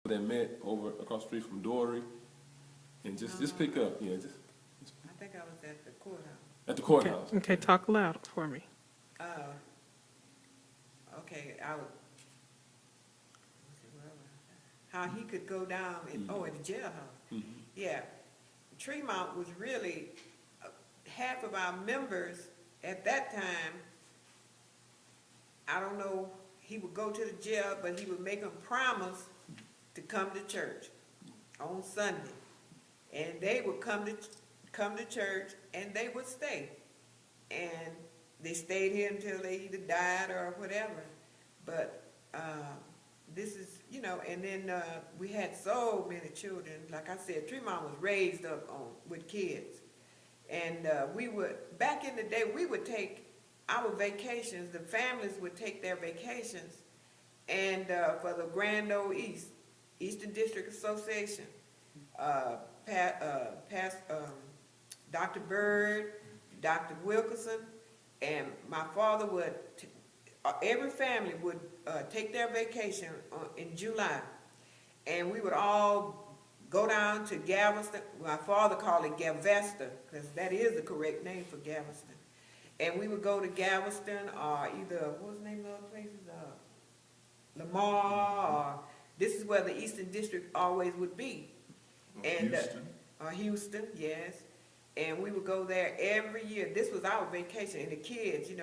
that met over across the street from Dory, and just pick up, yeah, just I think I was at the courthouse. at the courthouse. Okay, talk loud for me. Okay, how he could go down and, at the jailhouse. Yeah, Tremont was really, half of our members at that time, I don't know, he would go to the jail, but he would make them promise to come to church on Sunday. And they would come to church and they would stay. And they stayed here until they either died or whatever. But this is, and then we had so many children. Like I said, Tremont was raised up with kids. And back in the day, we would take our vacations, the families would take their vacations, and for the Grand Ole Eastern District Association, Dr. Bird, Dr. Wilkerson, and my father would, every family would take their vacation in July, and we would all go down to Galveston. My father called it Galveston, because that is the correct name for Galveston. And we would go to Galveston or either, what was the name of the other places? Lamar, or this is where the Eastern District always would be. And Houston. Houston, yes. And we would go there every year. This was our vacation, and the kids, and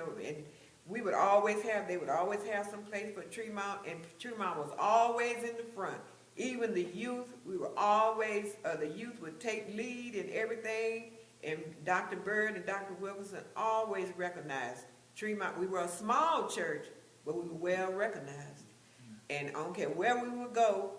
we would always have, they would always have some place for Tremont, and Tremont was always in the front. Even the youth, we were always, the youth would take lead in everything, and Dr. Bird and Dr. Wilkerson always recognized Tremont. We were a small church, but we were well recognized. And I don't care where we would go,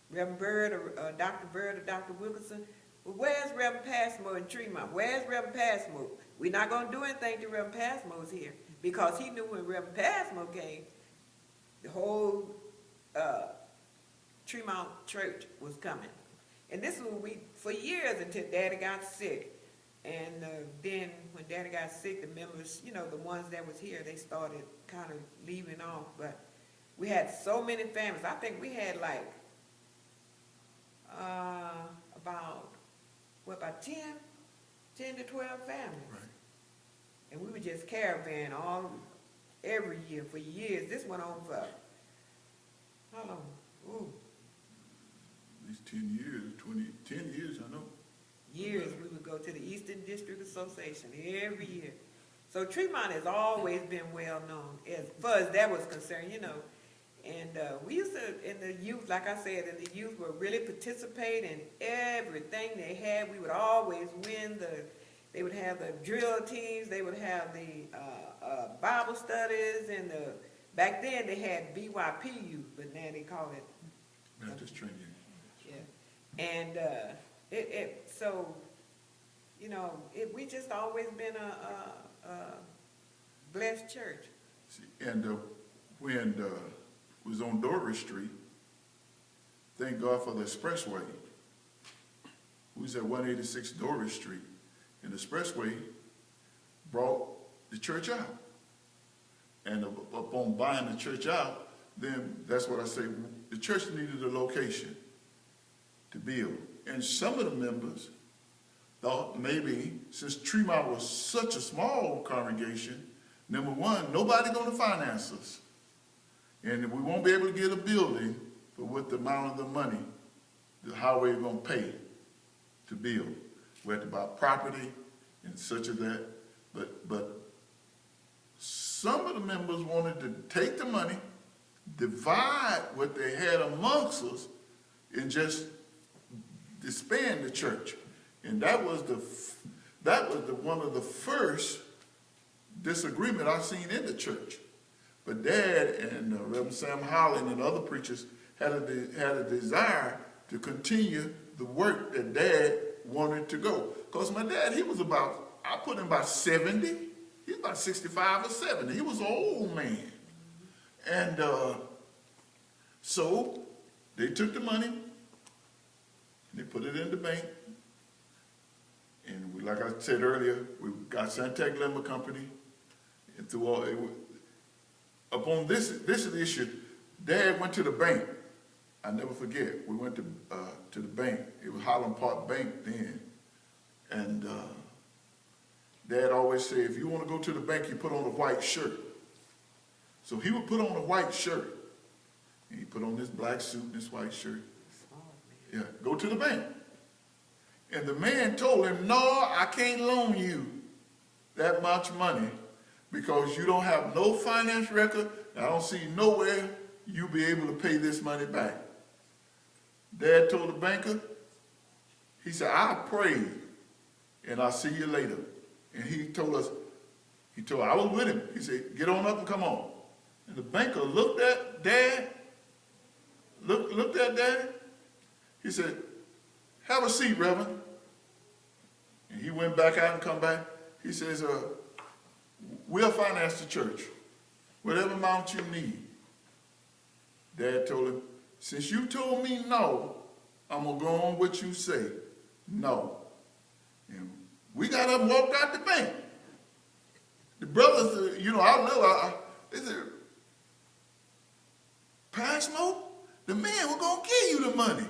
Reverend Bird or Dr. Bird or Dr. Wilkerson, well, where's Reverend Passmore in Tremont? Where's Reverend Passmore? We're not going to do anything to Reverend Passmore's here, because he knew when Reverend Passmore came, the whole Tremont church was coming. And this was for years until Daddy got sick. And then when Daddy got sick, the members, the ones that was here, they started kind of leaving off. But we had so many families. I think we had like about 10 to 12 families. Right. And we would just caravan every year for years. This went on for, how long? Ooh. At least 10 years, 10 years, I know. Years we would go to the Eastern District Association every year. So Tremont has always been well known as far as that was concerned, And we used to, in the youth, like I said, and the youth would really participate in everything they had. We would always win they would have the drill teams, they would have the Bible studies, and back then they had BYP youth, but now they call it Baptist training. yeah. And we just always been a blessed church. See, and when was on Dory Street, thank God for the expressway. We was at 186 Dory Street, and the expressway brought the church out. And upon buying the church out, then that's what I say, the church needed a location to build. And some of the members thought maybe, since Tremont was such a small congregation, number one, nobody gonna finance us. And we won't be able to get a building for what the amount of the money the highway is gonna pay to build. We had to buy property and such of that. But some of the members wanted to take the money, divide what they had amongst us, and just disband the church. And that was one of the first disagreement I've seen in the church. But Dad and Reverend Sam Holland and other preachers had a desire to continue the work that Dad wanted to go. Because my dad, I put him about 70. He was about 65 or 70. He was an old man. And so they took the money, and they put it in the bank. And like I said earlier, we got Santec Lumber Company. And through upon this is the issue. Dad went to the bank. I never forget. We went to the bank. It was Highland Park Bank then. And Dad always said, if you want to go to the bank, you put on a white shirt. So he would put on a white shirt. And he put on this black suit and this white shirt. Yeah, go to the bank. And the man told him, no, I can't loan you that much money because you don't have no finance record. I don't see nowhere you'll be able to pay this money back. Dad told the banker, he said, I prayed and I'll see you later. And he told us, I was with him. He said, get on up and come on. And the banker looked at Dad, looked at Dad. He said, have a seat, Reverend. And he went back out and come back. He says, we'll finance the church, whatever amount you need. Dad told him, since you told me no, I'm going to go on what you say. No. And we got up and walked out the bank. The brothers, they said, Passmo, the man was going to give you the money.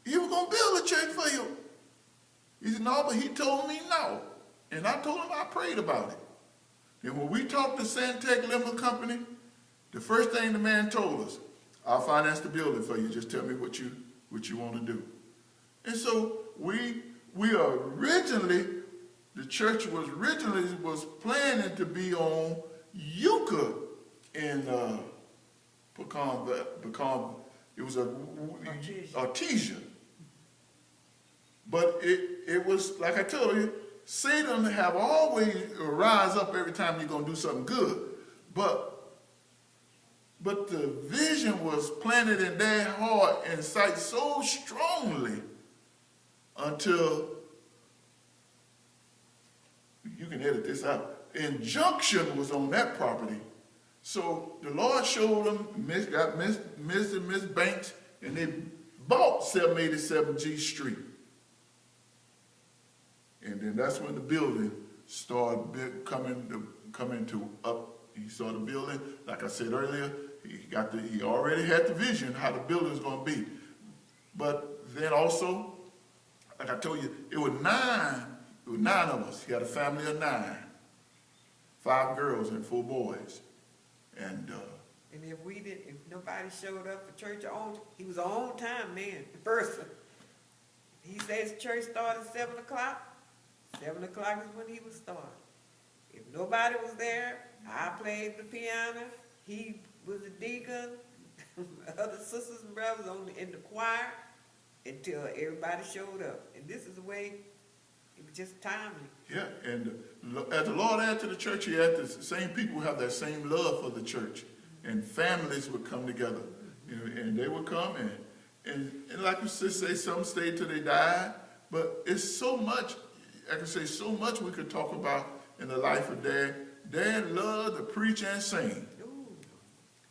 He was going to build a church for you. He said, no, but he told me no. And I told him I prayed about it. And when we talked to Santec Lumber Company, the first thing the man told us, I'll finance the building for you. Just tell me what you want to do. And so we originally, the church was planning to be on Euclid in Pecan, it was Artesia. But it was, like I told you, Satan have always rise up every time you're going to do something good. But the vision was planted in their heart and sight so strongly until, you can edit this out, injunction was on that property. So the Lord showed them, got Ms. and Miss Banks, and they bought 787 G Street. And then that's when the building started coming to up. He saw the building, like I said earlier, he already had the vision how the building was going to be. But then also, like I told you, it was nine of us. He had a family of 9, 5 girls and 4 boys. And if nobody showed up for church he was an on time man, the person. He says church started at 7 o'clock. 7 o'clock is when he would start. If nobody was there, I played the piano. He was a deacon. Other sisters and brothers in the choir until everybody showed up. And this is the way it was just timely. Yeah, and as the Lord added to the church, he had the same people who have that same love for the church. And families would come together. And they would come and like you say, some stayed till they died. But it's so much, I can say so much we could talk about in the life of Dad. Dad loved to preach and sing. Ooh.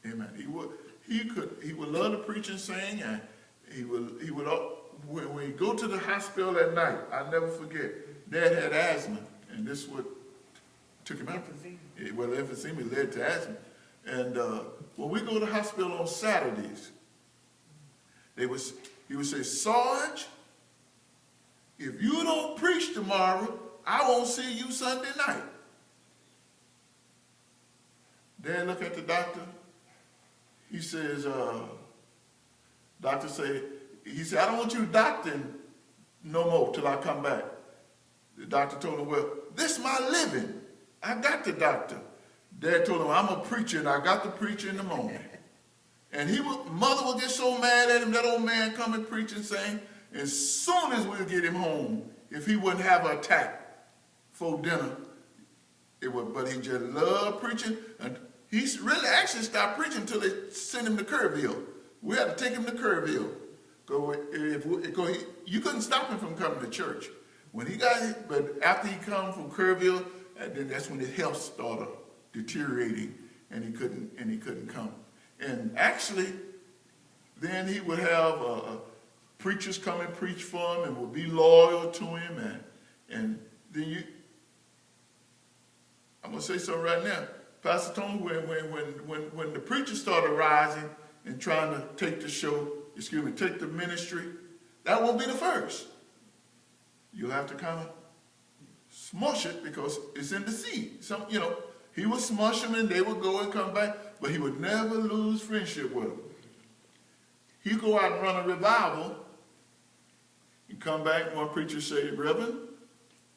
Amen. He would love to preach and sing, and he would when he go to the hospital at night, I'll never forget, Dad had asthma, and this what took him out. Emphysema led to asthma. And when we go to the hospital on Saturdays, he would say, Sarge, if you don't preach tomorrow, I won't see you Sunday night. Dad look at the doctor. He says, doctor said, I don't want you doctoring no more till I come back. The doctor told him, well, this is my living. I got the doctor. Dad told him, I'm a preacher and I got to preach in the morning. And mother would get so mad at him, that old man come and preach and sing. As soon as we'll get him home, if he wouldn't have an attack for dinner, but he just loved preaching. And he really actually stopped preaching until they sent him to Kerrville. We had to take him to Kerrville. You couldn't stop him from coming to church. But after he come from Kerrville, then that's when his health started deteriorating, and he couldn't come. And actually, then he would have preachers come and preach for him and would be loyal to him. And then I'm going to say something right now. Pastor Tony, when the preacher started rising and trying to take the show, take the ministry, that won't be the first. You'll have to kind of smush it because it's in the seed. He would smush them and they would go and come back, but he would never lose friendship with them. He'd go out and run a revival and come back, one preacher say, Reverend,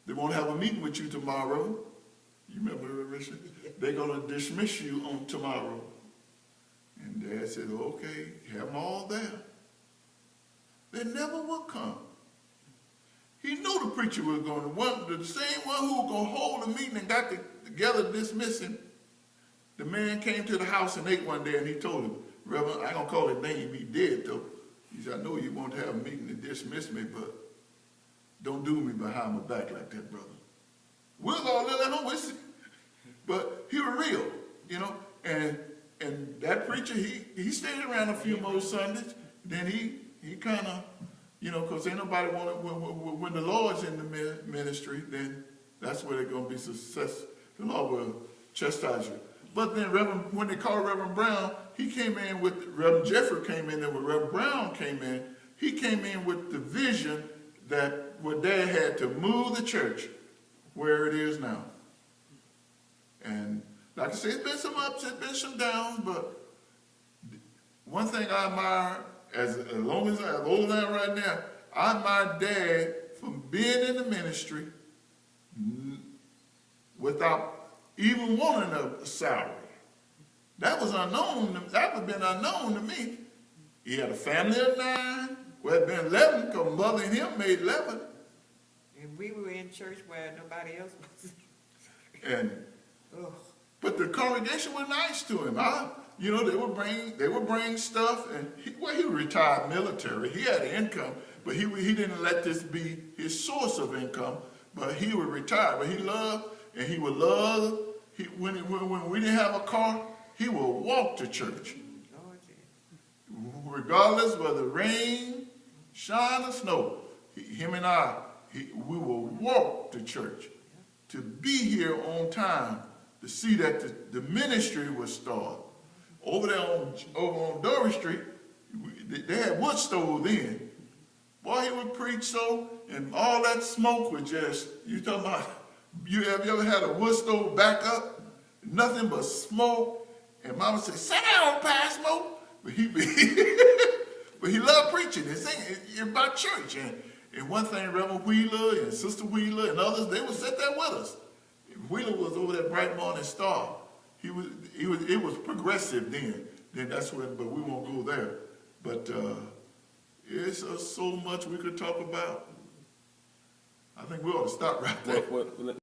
they won't have a meeting with you tomorrow. You remember, Richard? They're going to dismiss you on tomorrow. And Dad said, okay, have them all there. They never will come. He knew the preacher was going to, the same one who was going to hold a meeting and got together to dismiss him. The man came to the house and ate one day and he told him, Reverend, I ain't going to call his name, he dead though. He said, I know you want to have a meeting to dismiss me, but don't do me behind my back like that, brother. We're going to let him, but he was real, and that preacher, he stayed around a few more Sundays. Then he kind of, because ain't nobody wanted, when the Lord's in the ministry, then that's where they're going to be successful. The Lord will chastise you. But then when they called Reverend Brown, he came in with, Reverend Jeffrey came in, and when Reverend Brown came in, he came in with the vision that what Dad had to move the church where it is now. And like I said, it's been some ups, it's been some downs, but one thing I admire, as old as I am right now, I admire Dad from being in the ministry without even wanting a salary. That was unknown. That would have been unknown to me. He had a family of 9. Well, it had been 11 because Mother and him made 11. And we were in church where nobody else was. But the congregation was nice to him. They would bring stuff, and he was retired military. He had income, but he didn't let this be his source of income. But he was retired. But he loved, and he would love. When we didn't have a car, he would walk to church, regardless whether rain, shine, or snow. Him and I, we will walk to church to be here on time to see that the ministry was started. Over there on Dory Street, they had wood stove then. Boy, he would preach so, and all that smoke was just, you talking about, have you ever had a wood stove back up? Nothing but smoke. And Mama said, sit down, Pastor Smoke. But he loved preaching and singing about church. And one thing, Reverend Wheeler and Sister Wheeler and others, they would sit there with us. Wheeler was over there Bright Morning Star. It was progressive then. Then that's when, but we won't go there. But it's so much we could talk about. I think we ought to stop right there.